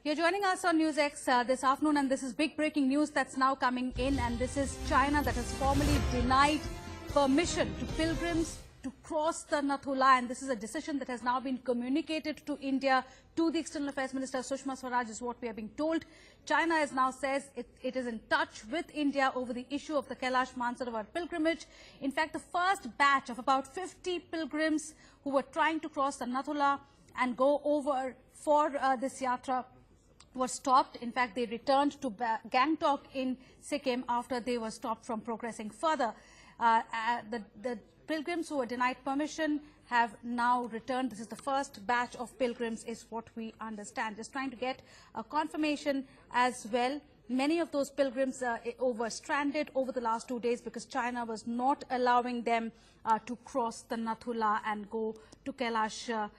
You're joining us on NewsX this afternoon, and this is big breaking news that's now coming in, and this is China that has formally denied permission to pilgrims to cross the Nathu La, and this is a decision that has now been communicated to India, to the External Affairs Minister Sushma Swaraj, is what we are being told. China is now says it is in touch with India over the issue of the Kailash Mansarovar pilgrimage. In fact, the first batch of about 50 pilgrims who were trying to cross the Nathu La and go over for this yatra were stopped. In fact, they returned to Gangtok in Sikkim after they were stopped from progressing further. The pilgrims who were denied permission have now returned. This is the first batch of pilgrims, is what we understand. Just trying to get a confirmation as well. Many of those pilgrims were stranded over the last 2 days because China was not allowing them to cross the Nathu La and go to Kailash,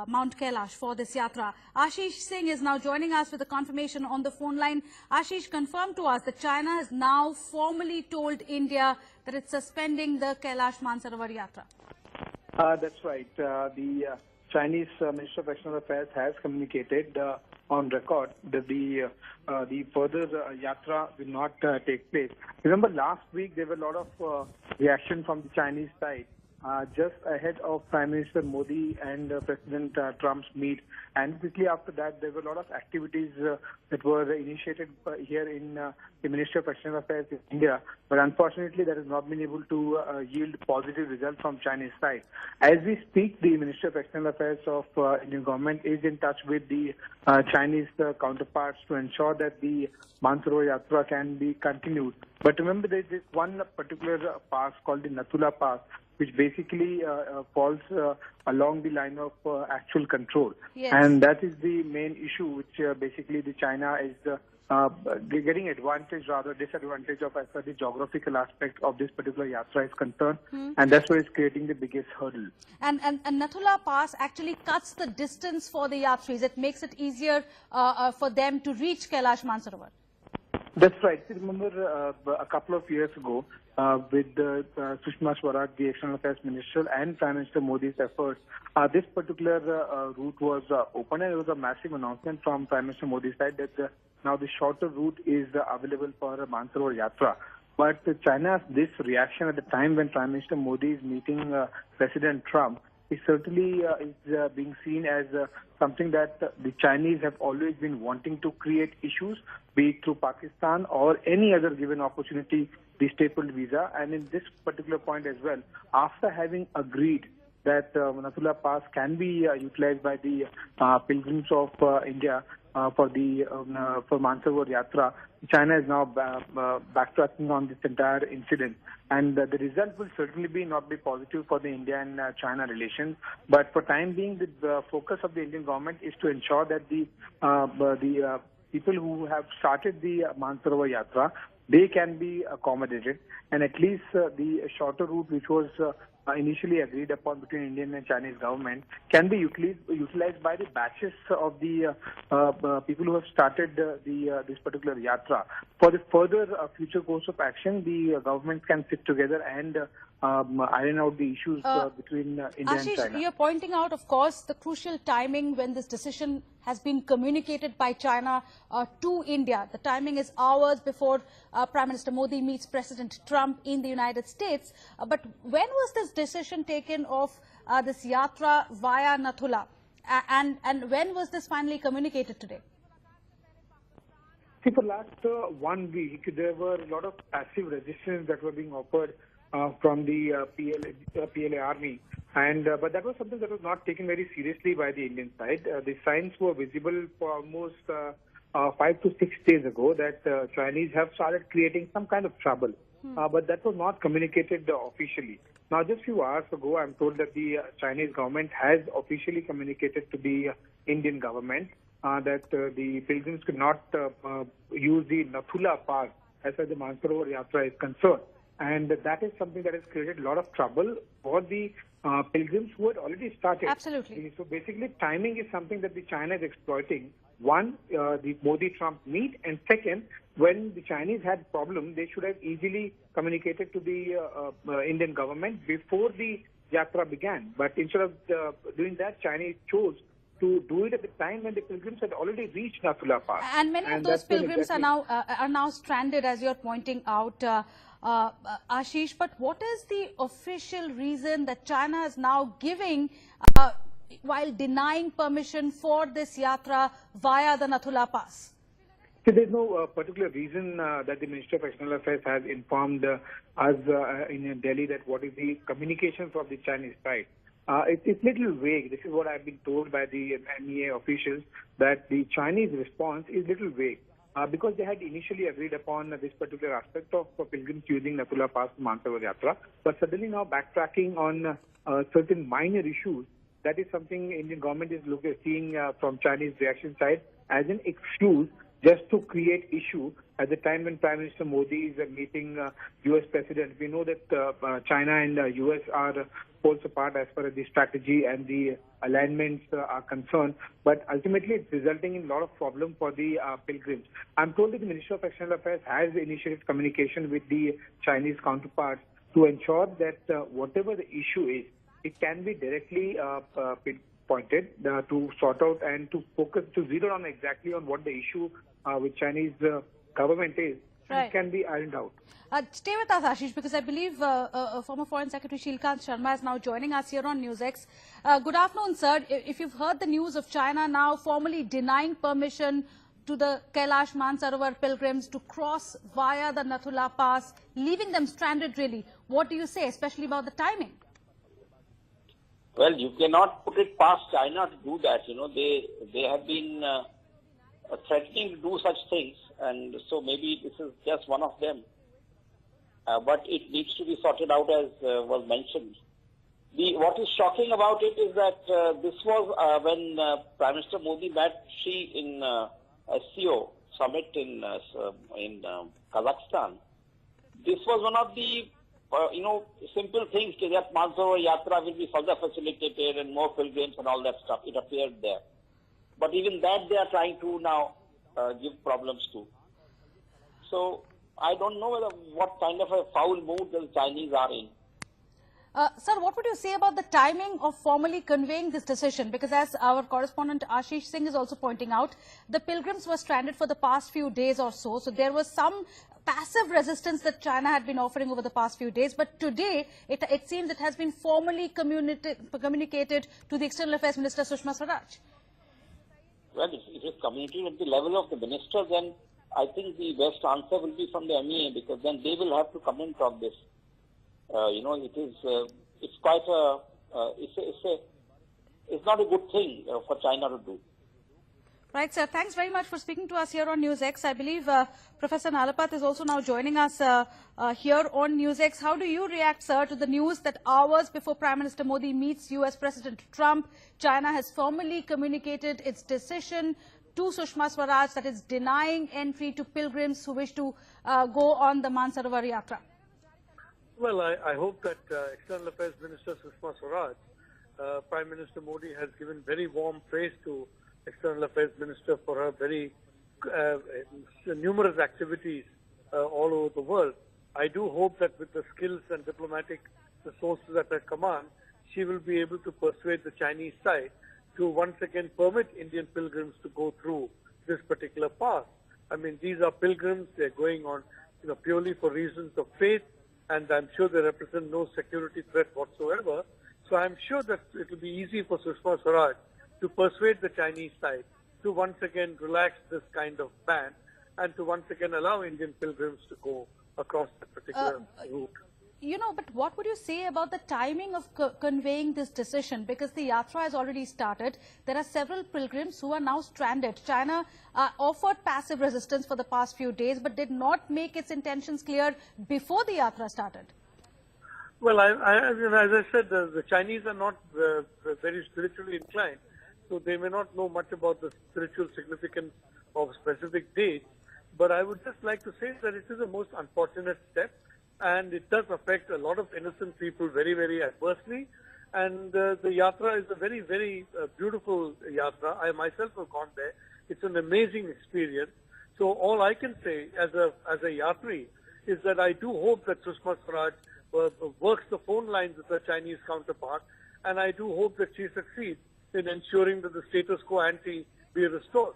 Mount Kailash for this yatra. Ashish Singh is now joining us with a confirmation on the phone line. Ashish, confirm to us that China has now formally told India that it's suspending the Kailash Mansarovar yatra. That's right. The Chinese Minister of External Affairs has communicated on record that the further yatra will not take place. Remember, last week there were a lot of reaction from the Chinese side. Just ahead of Prime Minister Modi and President Trump's meet, and quickly after that there were a lot of activities that were initiated here in the Ministry of External Affairs in India, but unfortunately that has not been able to yield positive results from Chinese side. As we speak, the Ministry of External Affairs of Indian government is in touch with the Chinese counterparts to ensure that the Mansarovar Yatra can be continued. But remember, there is this one particular pass called the Nathu La Pass, which basically falls along the line of actual control. Yes. And that is the main issue, which basically the China is getting advantage, rather disadvantage of as far as the geographical aspect of this particular yatra is concerned. And that's what is creating the biggest hurdle. And Nathu La Pass actually cuts the distance for the yatris. It makes it easier for them to reach Kailash Mansarovar. That's right. Remember, a couple of years ago, with Sushma Swaraj, the External Affairs Minister, and Prime Minister Modi's efforts, this particular route was open, and there was a massive announcement from Prime Minister Modi's side that now the shorter route is available for Mansarovar Yatra. But China's this reaction at the time when Prime Minister Modi is meeting President Trump is certainly is being seen as something that the Chinese have always been wanting to create issues, be it through Pakistan or any other given opportunity, the stapled visa. And in this particular point as well, after having agreed that Nathu La Pass can be utilized by the pilgrims of India for Mansarovar Yatra, China is now backtracking on this entire incident. And the result will certainly not be positive for the India and China relations. But for time being, the focus of the Indian government is to ensure that the people who have started the Mansarovar Yatra, they can be accommodated, and at least the shorter route, which was initially agreed upon between Indian and Chinese government, can be utilized by the batches of the people who have started this particular yatra. For the further future course of action, the governments can sit together and iron out the issues between India Ashish, and China. you're pointing out, of course, the crucial timing when this decision has been communicated by China to India. The timing is hours before Prime Minister Modi meets President Trump in the United States. But when was this decision taken of this yatra via Nathu La? And when was this finally communicated today? See, for last 1 week, there were a lot of passive resistance that were being offered from the PLA army, and but that was something that was not taken very seriously by the Indian side. The signs were visible for almost 5 to 6 days ago that Chinese have started creating some kind of trouble, but that was not communicated officially. Now, just a few hours ago, I'm told that the Chinese government has officially communicated to the Indian government that the pilgrims could not use the Nathu La Pass as far as the Mansarovar Yatra is concerned. And that is something that has created a lot of trouble for the pilgrims who had already started. Absolutely. So basically, timing is something that the China is exploiting. One, the Modi-Trump meet, and second, when the Chinese had problem, they should have easily communicated to the Indian government before the yatra began. But instead of doing that, Chinese chose to do it at the time when the pilgrims had already reached Nathu La Pass. And many of those pilgrims are now stranded, as you're pointing out, Ashish. But what is the official reason that China is now giving while denying permission for this yatra via the Nathu La Pass? So there's no particular reason that the Ministry of External Affairs has informed us in Delhi that what is the communication from the Chinese side. It's little vague. This is what I've been told by the MEA officials, that the Chinese response is little vague because they had initially agreed upon this particular aspect of pilgrims using Nathu La Pass to Mansarovar Yatra, but suddenly now backtracking on certain minor issues. That is something Indian government is seeing from Chinese reaction side as an excuse just to create issue at the time when Prime Minister Modi is meeting U.S. President. We know that China and U.S. are poles apart as far as the strategy and the alignments are concerned, but ultimately it's resulting in a lot of problem for the pilgrims. I'm told that the Ministry of External Affairs has initiated communication with the Chinese counterparts to ensure that whatever the issue is, it can be directly pointed to sort out and to focus, to zero down exactly on what the issue with Chinese government is. Right. It can be ironed out. Stay with us, Ashish, because I believe former Foreign Secretary Shilkant Sharma is now joining us here on NewsX. Good afternoon, sir. If you've heard the news of China now formally denying permission to the Kailash Mansarovar pilgrims to cross via the Nathu La Pass, leaving them stranded really, what do you say, especially about the timing? Well, you cannot put it past China to do that. You know, they have been threatening to do such things, and so maybe this is just one of them. But it needs to be sorted out, as was mentioned. What is shocking about it is that this was when Prime Minister Modi met Xi in SCO summit in Kazakhstan. This was one of the simple things that Mansarovar Yatra will be further facilitated and more pilgrims and all that stuff. It appeared there. But even that they are trying to now give problems to. So I don't know what kind of a foul mood the Chinese are in. Sir, what would you say about the timing of formally conveying this decision? Because as our correspondent Ashish Singh is also pointing out, the pilgrims were stranded for the past few days or so. So there was some passive resistance that China had been offering over the past few days. But today, it seems it has been formally communicated to the External Affairs Minister Sushma Swaraj. Well, if it is communicated at the level of the ministers, then I think the best answer will be from the MEA, because then they will have to comment on this. It's quite it's not a good thing for China to do. Right, sir. Thanks very much for speaking to us here on NewsX. I believe Professor Nalapat is also now joining us here on NewsX. How do you react, sir, to the news that hours before Prime Minister Modi meets U.S. President Trump, China has formally communicated its decision to Sushma Swaraj that is denying entry to pilgrims who wish to go on the Mansarovar Yatra? Well, I hope that External Affairs Minister Sushma Swaraj, Prime Minister Modi has given very warm praise to External Affairs Minister for her very numerous activities all over the world. I do hope that with the skills and diplomatic resources at her command, she will be able to persuade the Chinese side to once again permit Indian pilgrims to go through this particular path. I mean, these are pilgrims. They're going on, purely for reasons of faith, and I'm sure they represent no security threat whatsoever. So I'm sure that it will be easy for Sushma Swaraj to persuade the Chinese side to once again relax this kind of ban and to once again allow Indian pilgrims to go across the particular route. But what would you say about the timing of conveying this decision? Because the yatra has already started. There are several pilgrims who are now stranded. China offered passive resistance for the past few days, but did not make its intentions clear before the yatra started. Well, as I said, the Chinese are not very spiritually inclined, so they may not know much about the spiritual significance of specific dates. But I would just like to say that it is a most unfortunate step, and it does affect a lot of innocent people very, very adversely. And the yatra is a very, very beautiful yatra. I myself have gone there. It's an amazing experience. So all I can say as a yatri is that I do hope that Sushma Swaraj works the phone lines with her Chinese counterpart, and I do hope that she succeeds in ensuring that the status quo ante be restored.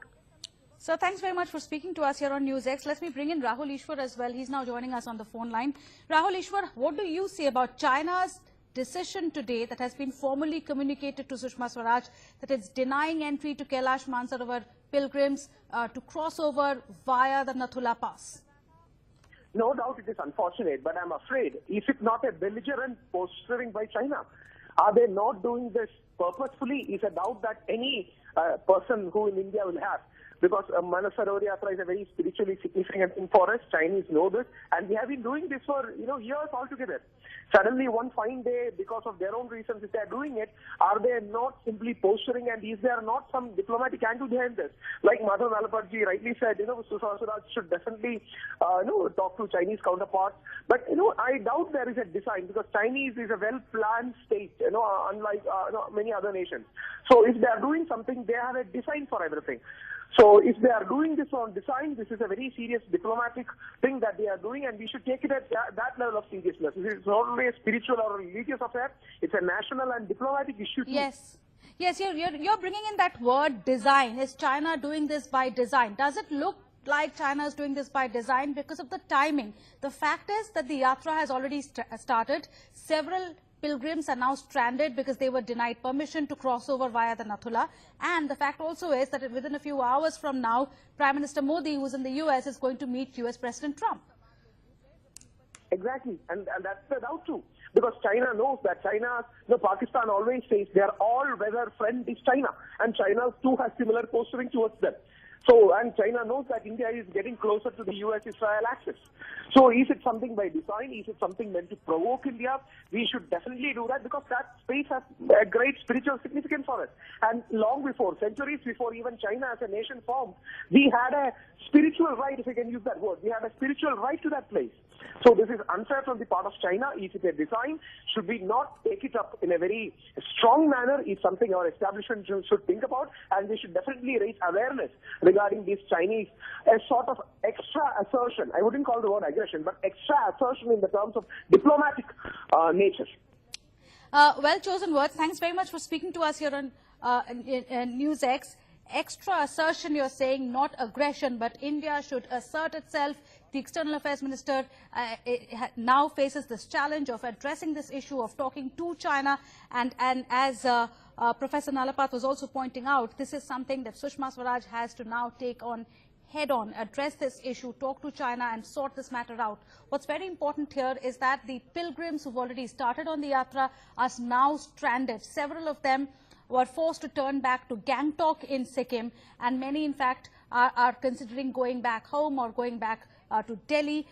So thanks very much for speaking to us here on NewsX. Let me bring in Rahul Ishwar as well. He's now joining us on the phone line. Rahul Ishwar, what do you say about China's decision today that has been formally communicated to Sushma Swaraj that it's denying entry to Kailash Mansarovar pilgrims to cross over via the Nathu La Pass? No doubt it is unfortunate, but I'm afraid, is it not a belligerent posturing by China? Are they not doing this purposefully? Is a doubt that any person who in India will have. Because Mansarovar Yatra is a very spiritually significant thing for us. Chinese know this, and we have been doing this for years altogether. Suddenly, one fine day, because of their own reasons, if they are doing it, are they not simply posturing? And is there not some diplomatic angle behind this? Like Nathu La Pass rightly said, Sushma Swaraj should definitely, talk to Chinese counterparts. But I doubt there is a design, because Chinese is a well-planned state, unlike many other nations. So if they are doing something, they have a design for everything. So if they are doing this on design, this is a very serious diplomatic thing that they are doing, and we should take it at that level of seriousness. This is not only a spiritual or religious affair, it's a national and diplomatic issue too. Yes. Yes, you're bringing in that word design. Is China doing this by design? Does it look like China is doing this by design because of the timing? The fact is that the yatra has already started. Several pilgrims are now stranded because they were denied permission to cross over via the Nathu La. And the fact also is that within a few hours from now, Prime Minister Modi, who's in the US, is going to meet US President Trump. Exactly, and that's the doubt too. Because China knows that Pakistan always says their all-weather friend is China, and China too has similar posturing towards them. So, and China knows that India is getting closer to the US-Israel axis. So, is it something by design? Is it something meant to provoke India? We should definitely do that, because that space has a great spiritual significance for us. And long before, centuries before even China as a nation formed, we had a spiritual right, if I can use that word. We had a spiritual right to that place. So this is unfair from the part of China. Is it a design? Should we not take it up in a very strong manner? Is something our establishment should think about, and we should definitely raise awareness regarding these Chinese, a sort of extra assertion. I wouldn't call the word aggression, but extra assertion in the terms of diplomatic nature. Well chosen words. Thanks very much for speaking to us here on NewsX. Extra assertion, you're saying, not aggression, but India should assert itself. The External Affairs Minister now faces this challenge of addressing this issue, of talking to China. And as Professor Nalapat was also pointing out, this is something that Sushma Swaraj has to now take on head-on, address this issue, talk to China and sort this matter out. What's very important here is that the pilgrims who've already started on the yatra are now stranded. Several of them were forced to turn back to Gangtok in Sikkim, and many, in fact, are considering going back home or going back to Delhi.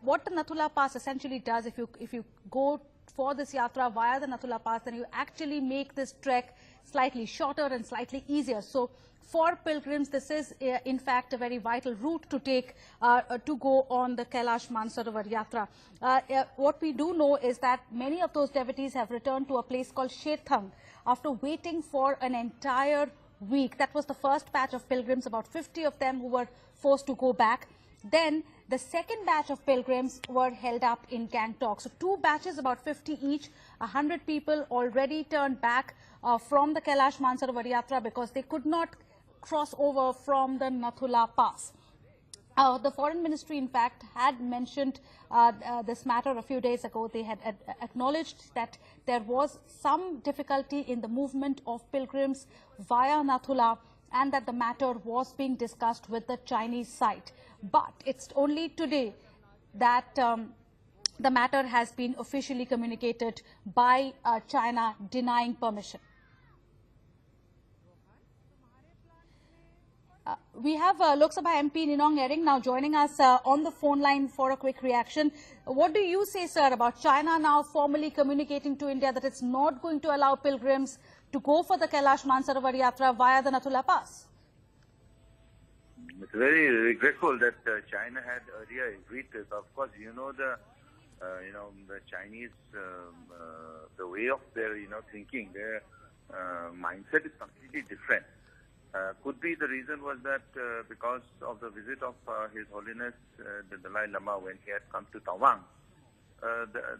What the Nathu La Pass essentially does, if you go for this yatra via the Nathu La Pass, then you actually make this trek slightly shorter and slightly easier. So for pilgrims, this is in fact a very vital route to take to go on the Kailash Mansarovar yatra. What we do know is that many of those devotees have returned to a place called Sherthang after waiting for an entire week. That was the first batch of pilgrims, about 50 of them who were forced to go back. Then the second batch of pilgrims were held up in Gangtok. So two batches, about 50 each, 100 people already turned back from the Kailash Mansarovar yatra because they could not cross over from the Nathu La Pass. The Foreign Ministry, in fact, had mentioned this matter a few days ago. They had acknowledged that there was some difficulty in the movement of pilgrims via Nathu La, and that the matter was being discussed with the Chinese side. But it's only today that the matter has been officially communicated by China denying permission. We have Lok Sabha MP Ninong Ering now joining us on the phone line for a quick reaction. What do you say, sir, about China now formally communicating to India that it's not going to allow pilgrims to go for the Kailash Mansarovar yatra via the Nathu La Pass? It's very regretful that China had earlier agreed to it. Of course, the Chinese, the way of their thinking, their mindset is completely different. Could be the reason was that because of the visit of His Holiness the Dalai Lama when he had come to Tawang,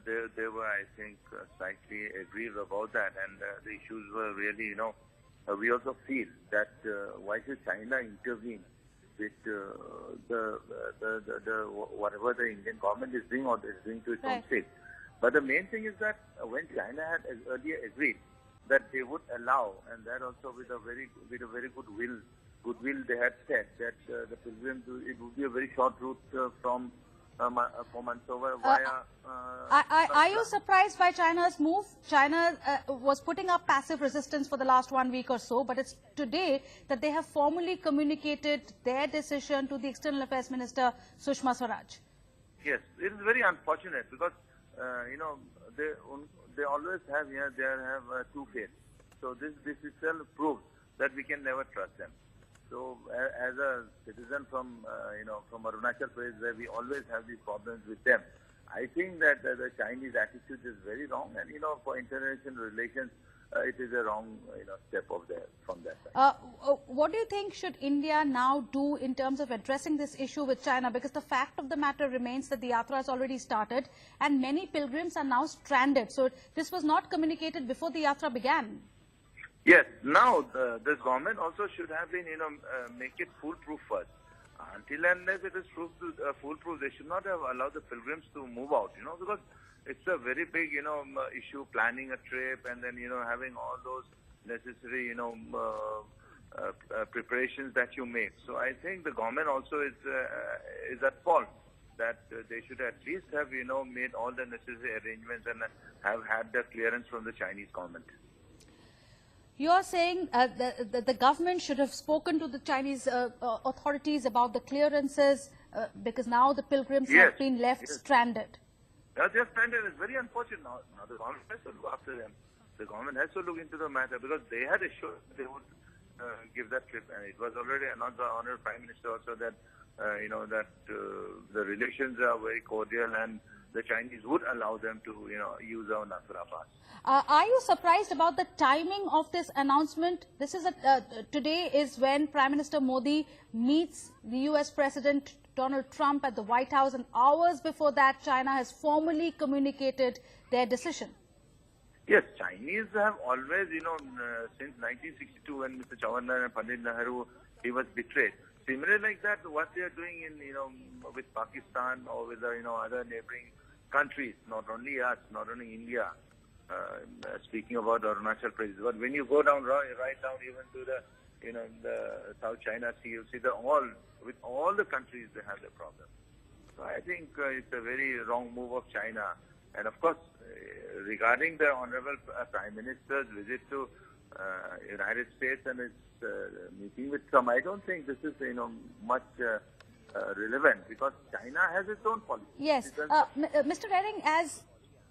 they were, I think, slightly aggrieved about that, and the issues were really, we also feel that why should China intervene with whatever the Indian government is doing or is doing to its own state. But the main thing is that when China had earlier agreed that they would allow, and that also with a very goodwill they had said that the pilgrims, it would be a very short route from Mansarovar via. Are you surprised by China's move? China was putting up passive resistance for the last 1 week or so, but it's today that they have formally communicated their decision to the External Affairs Minister Sushma Swaraj. Yes, it is very unfortunate because they always have two faiths. So this itself proves that we can never trust them. So as a citizen from Arunachal Pradesh, where we always have these problems with them, I think that the Chinese attitude is very wrong, and for international relations, it is a wrong step from their side. What do you think should India now do in terms of addressing this issue with China? Because the fact of the matter remains that the yatra has already started, and many pilgrims are now stranded. So this was not communicated before the yatra began. Yes. Now, this government also should have been, make it foolproof first. Until and unless it is foolproof, they should not have allowed the pilgrims to move out, because it's a very big, issue, planning a trip and then, having all those necessary, preparations that you make. So I think the government also is at fault that they should at least have, made all the necessary arrangements and have had the clearance from the Chinese government. You are saying the government should have spoken to the Chinese authorities about the clearances because now the pilgrims have been left stranded. Yeah, they are stranded. It's very unfortunate. Now the government has to look after them. The government has to look into the matter because they had assured they would give that trip, and it was already announced by Honorable Prime Minister also that the relations are very cordial and the Chinese would allow them to use our Nathu La Pass. Are you surprised about the timing of this announcement? This is today is when Prime Minister Modi meets the US President Donald Trump at the White House, and hours before that China has formally communicated their decision. Yes, Chinese have always, since 1962 when Mr. Jawaharlal and Pandit Nehru, he was betrayed. Similarly like that, what they are doing in, with Pakistan or with, other neighboring countries, not only us, not only India, speaking about Arunachal Pradesh, but when you go down, right down even to the, the South China Sea, you see with all the countries, they have the problem. So I think it's a very wrong move of China. And of course, regarding the Honorable Prime Minister's visit to United States and its meeting with Trump, I don't think this is, much relevant because China has its own policy. Yes. Mr. Rering, as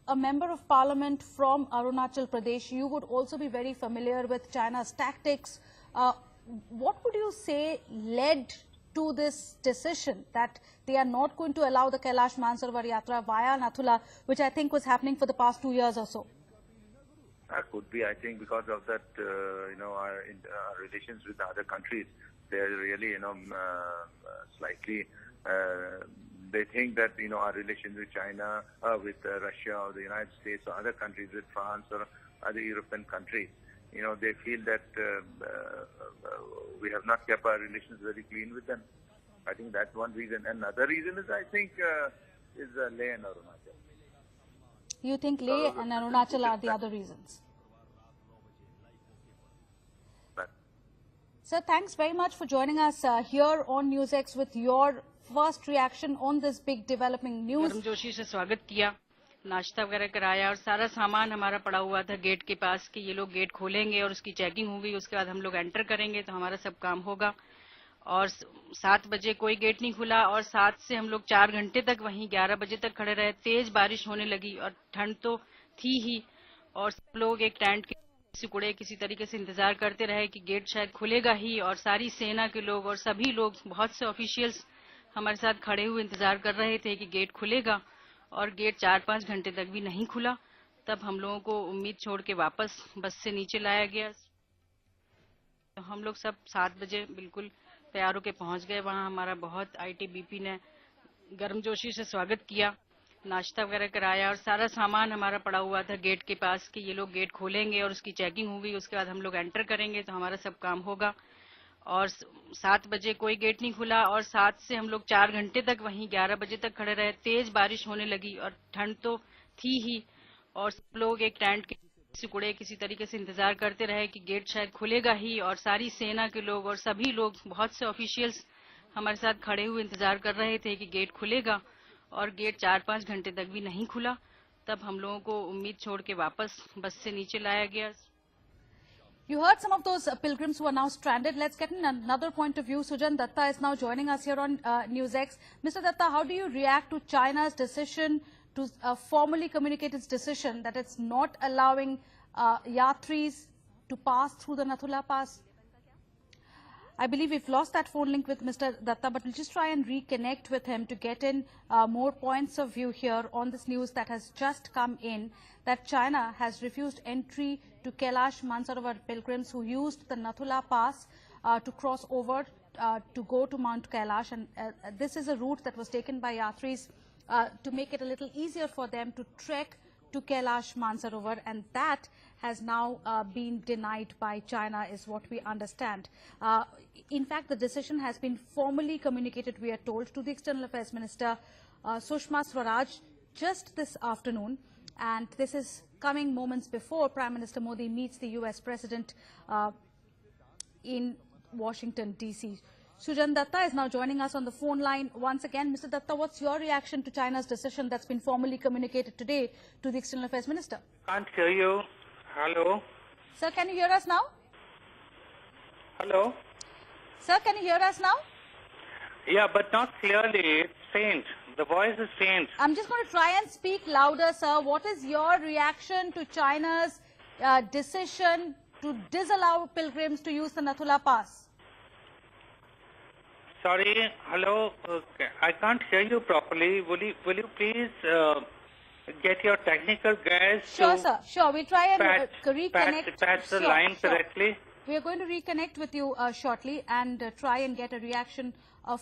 a member of parliament from Arunachal Pradesh, you would also be very familiar with China's tactics. What would you say led to this decision that they are not going to allow the Kailash Mansarovar yatra via Nathu La, which I think was happening for the past 2 years or so? That could be, I think, because of that, our relations with other countries. They're really, slightly, they think that, our relations with China, with Russia or the United States or other countries, with France or other European countries, they feel that we have not kept our relations very clean with them. I think that's one reason. Another reason is, I think, is Leh and Arunachal. You think Leh and Arunachal are the other reasons? Sir, thanks very much for joining us here on NewsX with your first reaction on this big developing news. गर्म जोशी से स्वागत किया, नाश्ता वगैरह कराया और सारा सामान हमारा पड़ा हुआ था गेट के पास कि ये लोग गेट खोलेंगे और उसकी चेकिंग होगी, उसके बाद हम लोग एंटर करेंगे तो हमारा सब काम होगा। और 7 बजे कोई गेट नहीं खुला और 7 से हम लोग 4 घंटे तक वहीं 11 बजे तक खड़े रहे। तेज बारिश होने लगी और ठंड तो थी ही और सब लोग एक टेंट के सिकुड़े किसी तरीके से इंतजार करते रहे कि गेट शायद खुलेगा ही। और सारी सेना के लोग और सभी लोग, बहुत से ऑफिशियल्स हमारे साथ खड़े हुए इंतजार कर रहे थे कि गेट खुलेगा और गेट 4-5 घंटे तक भी नहीं खुला। तब हम लोगों को उम्मीद छोड़ के वापस बस से नीचे लाया गया। तो हम लोग सब 7 बजे बिल्कुल तैयार होकर पहुंच गए वहां। हमारा बहुत आईटीबीपी ने गर्मजोशी से स्वागत किया। नाश्ता वगैरह कराया और सारा सामान हमारा पड़ा हुआ था गेट के पास कि ये लोग गेट खोलेंगे और उसकी चेकिंग होगी, उसके बाद हम लोग एंटर करेंगे तो हमारा सब काम होगा। और 7 बजे कोई गेट नहीं खुला और 7 से हम लोग 4 घंटे तक वहीं 11 बजे तक खड़े रहे। तेज बारिश होने लगी और ठंड तो थी ही, और सब लोग एक टेंट के सिकुड़े किसी तरीके से इंतजार करते रहे कि गेट शायद खुलेगा ही। और सारी सेना के लोग और सभी लोग, बहुत से ऑफिशियल्स हमारे साथ खड़े हुए इंतजार कर रहे थे कि गेट खुलेगा, और गेट 4-5 घंटे तक भी नहीं खुला। तब हम लोगों को उम्मीद छोड़ के वापस बस से नीचे लाया गया। You heard some of those pilgrims who are now stranded. Let's get in another point of view. Sujan Datta is now joining us here on NewsX. Mr. Datta, how do you react to China's decision to formally communicate its decision that it's not allowing yatris to pass through the Nathu La Pass? I believe we've lost that phone link with Mr. Datta, but we'll just try and reconnect with him to get in more points of view here on this news that has just come in, that China has refused entry to Kailash Mansarovar pilgrims who used the Nathu La Pass to cross over to go to Mount Kailash. And this is a route that was taken by yatris to make it a little easier for them to trek to Kailash Mansarovar, and that has now been denied by China, is what we understand. In fact, the decision has been formally communicated, we are told, to the External Affairs Minister Sushma Swaraj just this afternoon, and this is coming moments before Prime Minister Modi meets the US President in Washington, D.C. Sujan Datta is now joining us on the phone line once again. Mr. Datta, what's your reaction to China's decision that's been formally communicated today to the External Affairs Minister? Can't hear you. Hello? Sir, can you hear us now? Hello? Sir, can you hear us now? Yeah, but not clearly. It's faint. The voice is faint. I'm just going to try and speak louder, sir. What is your reaction to China's decision to disallow pilgrims to use the Nathu La Pass? Sorry, hello. Okay. I can't hear you properly. Will you please get your technical guys Sure, to sir. Sure. We'll try and reconnect. patch the line correctly? We are going to reconnect with you shortly and try and get a reaction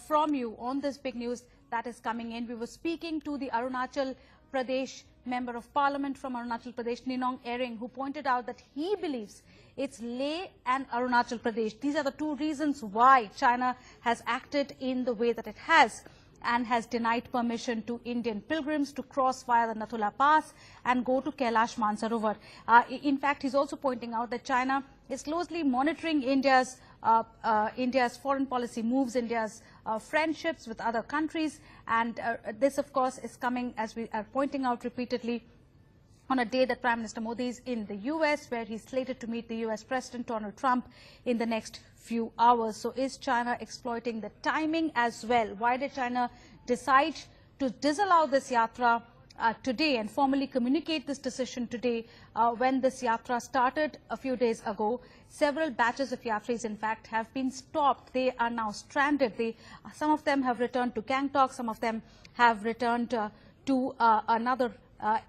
from you on this big news that is coming in. We were speaking to the Arunachal Pradesh Member of Parliament from Arunachal Pradesh, Ninong Ering, who pointed out that he believes it's Leh and Arunachal Pradesh. These are the two reasons why China has acted in the way that it has and has denied permission to Indian pilgrims to cross via the Nathu La Pass and go to Kailash Mansarovar. In fact, he's also pointing out that China is closely monitoring India's foreign policy moves, India's friendships with other countries, and this, of course, is coming, as we are pointing out repeatedly, on a day that Prime Minister Modi is in the US, where he's slated to meet the US President Donald Trump in the next few hours. So is China exploiting the timing as well? Why did China decide to disallow this yatra today and formally communicate this decision today when this yatra started a few days ago? Several batches of yatris, in fact, have been stopped. They are now stranded. Some of them have returned to Gangtok. Some of them have returned to another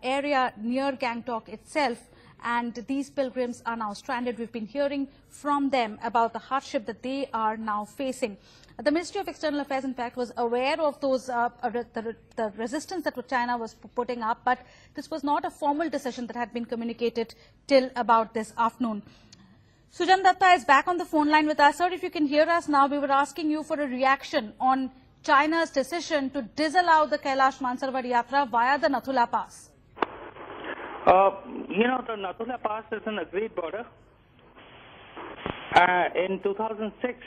area near Gangtok itself, and these pilgrims are now stranded. We've been hearing from them about the hardship that they are now facing. The Ministry of External Affairs, in fact, was aware of those the resistance that China was putting up, but this was not a formal decision that had been communicated till about this afternoon. Sujan Datta is back on the phone line with us. Sir, if you can hear us now, we were asking you for a reaction on China's decision to disallow the Kailash Mansarovar yatra via the Nathu La Pass. The Nathu La Pass is an agreed border. In 2006,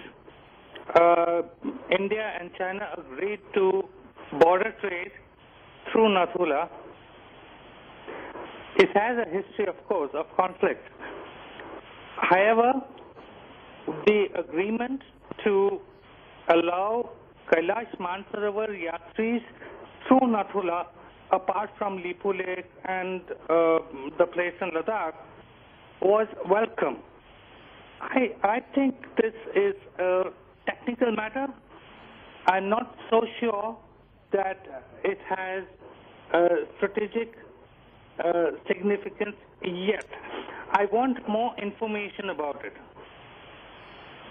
India and China agreed to border trade through Nathu La. It has a history, of course, of conflict. However, the agreement to allow Kailash Mansarovar yatris through Nathu La, apart from Lipu Lake and the place in Ladakh, was welcome. I think this is a technical matter. I'm not so sure that it has strategic significance yet. I want more information about it.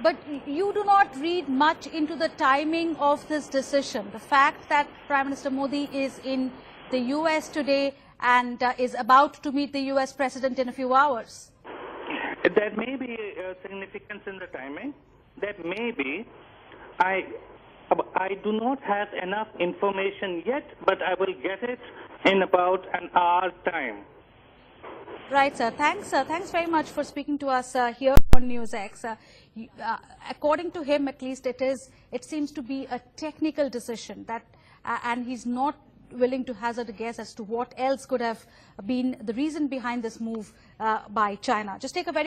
But you do not read much into the timing of this decision. The fact that Prime Minister Modi is in the US today and is about to meet the US president in a few hours? There may be a significance in the timing. That may be. I do not have enough information yet, but I will get it in about an hour's time. Right, sir. Thanks very much for speaking to us here on NewsX. According to him, at least, it seems to be a technical decision that, and he's not willing to hazard a guess as to what else could have been the reason behind this move by China. Just take a very